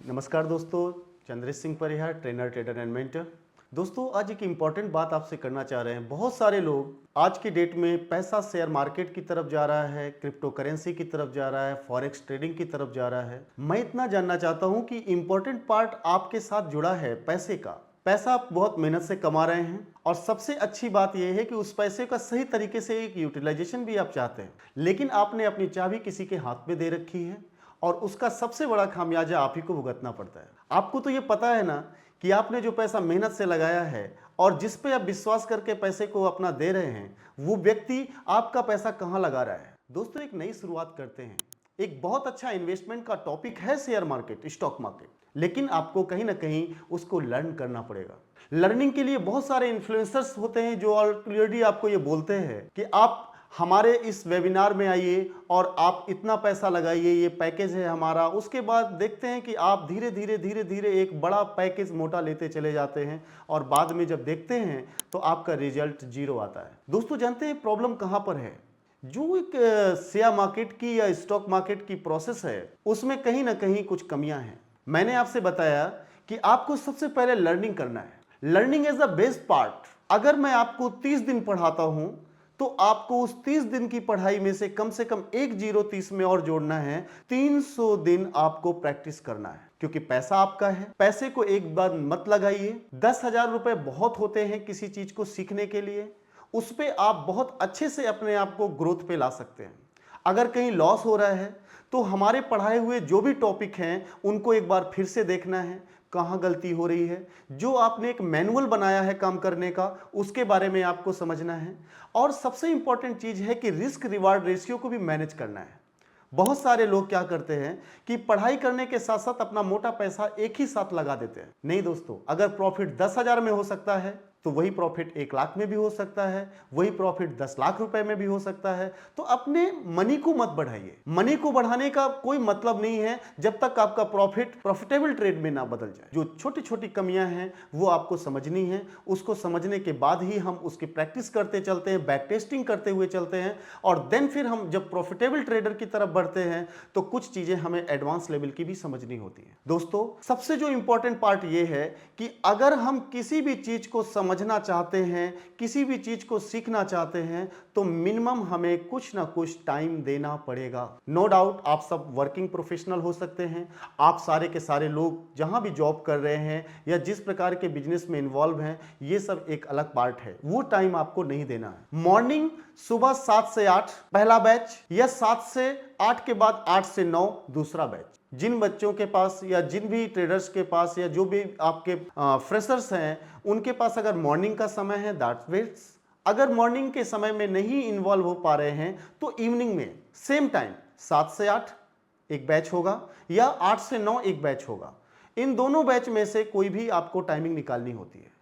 नमस्कार दोस्तों, Chandresh Singh Parihar, trainer, trader and mentor. दोस्तों, आज एक इम्पॉर्टेंट बात आपसे करना चाह रहे हैं। बहुत सारे लोग आज की डेट में पैसा शेयर मार्केट की तरफ जा रहा है, क्रिप्टो करेंसी की तरफ जा रहा है, फॉरेक्स ट्रेडिंग की तरफ जा रहा है। मैं इतना जानना चाहता हूं कि इम्पॉर्टेंट पार्ट आपके साथ जुड़ा है पैसे का। पैसा आप बहुत मेहनत से कमा रहे हैं और सबसे अच्छी बात यह है कि उस पैसे का सही तरीके से एक यूटिलाइजेशन भी आप चाहते हैं, लेकिन आपने अपनी चाबी किसी के हाथ में दे रखी है और उसका सबसे बड़ा खामियाजा आप ही को भुगतना पड़ता है। आपको तो ये पता है ना कि आपने जो पैसा मेहनत से लगाया है और जिस पे आप विश्वास करके पैसे को अपना दे रहे हैं, वो व्यक्ति आपका पैसा कहाँ लगा रहा है। दोस्तों, एक नई शुरुआत करते हैं। एक बहुत अच्छा इन्वेस्टमेंट का टॉपिक है शेयर मार्केट, स्टॉक मार्केट, लेकिन आपको कहीं ना कहीं उसको लर्न करना पड़ेगा। लर्निंग के लिए बहुत सारे इन्फ्लुएंसर्स होते हैं जो ऑलरेडी आपको ये बोलते हैं कि आप हमारे इस वेबिनार में आइए और आप इतना पैसा लगाइए, ये पैकेज है हमारा। उसके बाद देखते हैं कि आप धीरे धीरे एक बड़ा पैकेज मोटा लेते चले जाते हैं और बाद में जब देखते हैं तो आपका रिजल्ट जीरो आता है। दोस्तों, जानते हैं प्रॉब्लम कहां पर है? जो एक शेयर मार्केट की या स्टॉक मार्केट की प्रोसेस है, उसमें कहीं ना कहीं कुछ कमियां हैं। मैंने आपसे बताया कि आपको सबसे पहले लर्निंग करना है। Learning is the best part. अगर मैं आपको 30 दिन पढ़ाता हूं तो आपको उस 30 दिन की पढ़ाई में से कम एक जीरो 30 में और जोड़ना है। 300 दिन आपको प्रैक्टिस करना है, क्योंकि पैसा आपका है। पैसे को एक बार मत लगाइए। 10,000 रुपए बहुत होते हैं किसी चीज को सीखने के लिए। उस पे आप बहुत अच्छे से अपने आप को ग्रोथ पे ला सकते हैं। अगर कहीं लॉस हो रहा है तो हमारे पढ़ाए हुए जो भी टॉपिक हैं उनको एक बार फिर से देखना है, कहाँ गलती हो रही है। जो आपने एक मैनुअल बनाया है काम करने का, उसके बारे में आपको समझना है। और सबसे इंपॉर्टेंट चीज है कि रिस्क रिवार्ड रेशियो को भी मैनेज करना है। बहुत सारे लोग क्या करते हैं कि पढ़ाई करने के साथ साथ अपना मोटा पैसा एक ही साथ लगा देते हैं। नहीं दोस्तों, अगर प्रॉफिट 10,000 में हो सकता है तो वही प्रॉफिट 1 लाख में भी हो सकता है, वही प्रॉफिट 10 लाख रुपए में भी हो सकता है। तो अपने मनी को मत बढ़ाइए। मनी को बढ़ाने का कोई मतलब नहीं है जब तक आपका प्रॉफिट प्रॉफिटेबल ट्रेड में ना बदल जाए। जो छोटी छोटी कमियां हैं वो आपको समझनी है। उसको समझने के बाद ही हम उसकी प्रैक्टिस करते चलते हैं, बैक टेस्टिंग करते हुए चलते हैं, और देन फिर हम जब प्रॉफिटेबल ट्रेडर की तरफ बढ़ते हैं तो कुछ चीजें हमें एडवांस लेवल की भी समझनी होती है। दोस्तों, सबसे जो इंपॉर्टेंट पार्ट ये है कि अगर हम किसी भी चीज को समझना चाहते हैं, किसी भी चीज को सीखना चाहते हैं, तो मिनिमम हमें कुछ ना कुछ टाइम देना पड़ेगा। नो डाउट आप सब वर्किंग प्रोफेशनल हो सकते हैं। आप सारे के सारे लोग जहां भी जॉब कर रहे हैं या जिस प्रकार के बिजनेस में इन्वॉल्व हैं, ये सब एक अलग पार्ट है। वो टाइम आपको नहीं देना है। मॉर्निंग सुबह 7 से 8 पहला बैच, या 7 से 8 के बाद 8 से 9 दूसरा बैच। जिन बच्चों के पास या जिन भी ट्रेडर्स के पास या जो भी आपके फ्रेशर्स हैं, उनके पास अगर मॉर्निंग का समय है दैट्स बेस्ट। अगर मॉर्निंग के समय में नहीं इन्वॉल्व हो पा रहे हैं तो इवनिंग में सेम टाइम 7 से 8 एक बैच होगा या 8 से 9 एक बैच होगा। इन दोनों बैच में से कोई भी आपको टाइमिंग निकालनी होती है।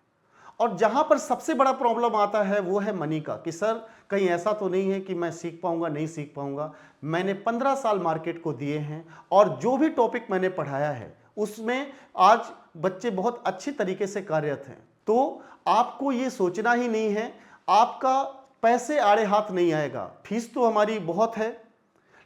और जहां पर सबसे बड़ा प्रॉब्लम आता है वो है मनी का, कि सर कहीं ऐसा तो नहीं है कि मैं सीख पाऊंगा, नहीं सीख पाऊंगा। मैंने 15 साल मार्केट को दिए हैं और जो भी टॉपिक मैंने पढ़ाया है उसमें आज बच्चे बहुत अच्छी तरीके से कार्यरत हैं। तो आपको ये सोचना ही नहीं है, आपका पैसे आड़े हाथ नहीं आएगा। फीस तो हमारी बहुत है,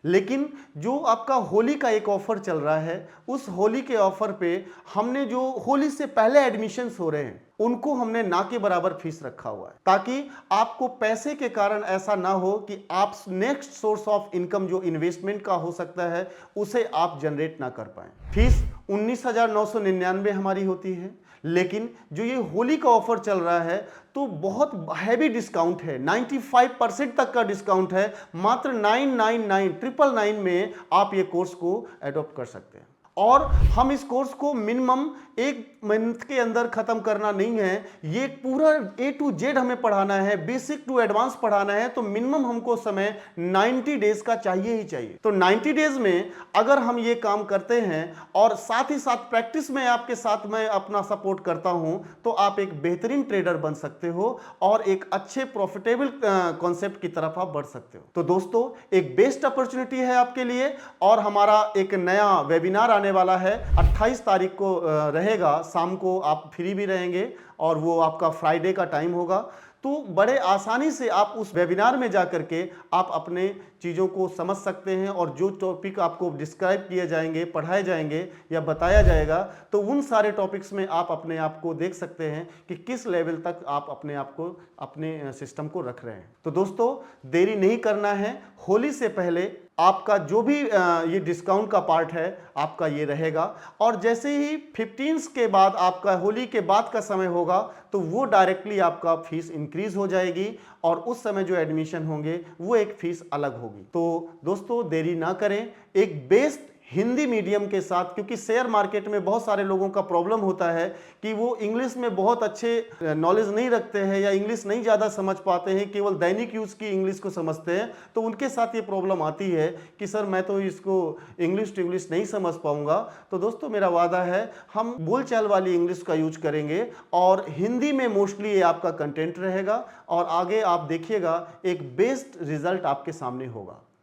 लेकिन जो आपका होली का एक ऑफर चल रहा है, उस होली के ऑफर पे हमने जो होली से पहले एडमिशन्स हो रहे हैं उनको हमने ना के बराबर फीस रखा हुआ है, ताकि आपको पैसे के कारण ऐसा ना हो कि आप नेक्स्ट सोर्स ऑफ इनकम जो इन्वेस्टमेंट का हो सकता है उसे आप जनरेट ना कर पाए। फीस 19,999 हमारी होती है, लेकिन जो ये होली का ऑफर चल रहा है तो बहुत हैवी डिस्काउंट है, 95% तक का डिस्काउंट है। मात्र 999 में आप ये कोर्स को एडॉप्ट कर सकते हैं। और हम इस कोर्स को मिनिमम 1 मंथ के अंदर खत्म करना नहीं है, ये पूरा A to Z हमें पढ़ाना है, बेसिक टू एडवांस पढ़ाना है। तो मिनिमम हमको समय 90 डेज का चाहिए ही चाहिए। तो 90 डेज में अगर हम ये काम करते हैं और साथ ही साथ प्रैक्टिस में आपके साथ मैं अपना सपोर्ट करता हूं, तो आप एक बेहतरीन ट्रेडर बन सकते हो और एक अच्छे प्रॉफिटेबल कॉन्सेप्ट की तरफ आप बढ़ सकते हो। तो दोस्तों, एक बेस्ट अपॉर्चुनिटी है आपके लिए, और हमारा एक नया वेबिनार आने वाला है 28 तारीख को रहेगा। शाम को आप फ्री भी रहेंगे और वो आपका फ्राइडे का टाइम होगा। तो बड़े आसानी से आप उस वेबिनार में जा करके आप अपने चीज़ों को समझ सकते हैं और जो टॉपिक आपको डिस्क्राइब किए जाएंगे, पढ़ाए जाएंगे या बताया जाएगा, तो उन सारे टॉपिक्स में आप अपने आप को देख सकते हैं कि किस लेवल तक आप अपने आप को, अपने सिस्टम को रख रहे हैं। तो दोस्तों, देरी नहीं करना है। होली से पहले आपका जो भी ये डिस्काउंट का पार्ट है आपका ये रहेगा, और जैसे ही 15 के बाद आपका होली के बाद का समय होगा तो वो डायरेक्टली आपका फीस इंक्रीज हो जाएगी और उस समय जो एडमिशन होंगे वो एक फीस अलग होगी। तो दोस्तों, देरी ना करें, एक बेस्ट हिंदी मीडियम के साथ, क्योंकि शेयर मार्केट में बहुत सारे लोगों का प्रॉब्लम होता है कि वो इंग्लिश में बहुत अच्छे नॉलेज नहीं रखते हैं या इंग्लिश नहीं ज़्यादा समझ पाते हैं, केवल दैनिक यूज़ की इंग्लिश को समझते हैं। तो उनके साथ ये प्रॉब्लम आती है कि सर मैं तो इसको इंग्लिश टू इंग्लिश नहीं समझ पाऊंगा। तो दोस्तों, मेरा वादा है हम बोलचाल वाली इंग्लिश का यूज करेंगे और हिंदी में मोस्टली ये आपका कंटेंट रहेगा और आगे आप देखिएगा एक बेस्ट रिजल्ट आपके सामने होगा।